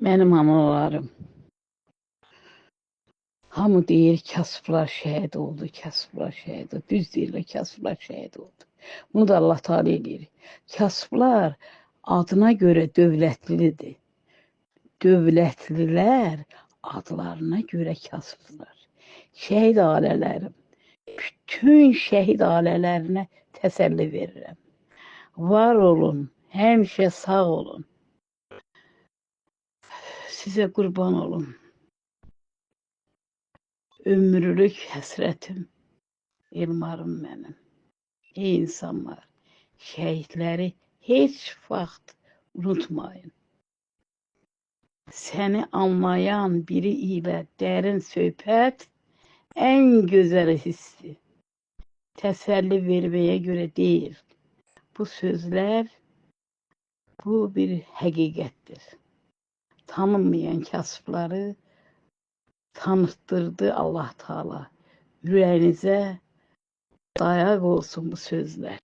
Mənim analarım. Hamı deyir kasıblar şəhid oldu, kasıblar şəhid oldu. Düz deyirlər, kasıblar şəhid oldu. Bunu da Allah Teala eləyir. Kasıblar adına görə dövlətlidir. Dövlətlilər adlarına görə kasıblar. Şəhid ailələrim, bütün şəhid ailələrinə təsəlli verirəm. Var olun, həmişə sağ olun. Sizə qurban olum. Ömürlük həsrətim, Elmarım mənim. Ey insanlar, şəhidləri heç vaxt unutmayın. Səni anlayan biri ilə dərin söhbət ən gözəl hissdir. Təsəlli verməyə görə deyil. Bu sözlər, bu bir həqiqətdir. Tanınmayan kasıbları tanıtdırdı Allah Teala. Ürəyinizə dayaq olsun bu sözlər.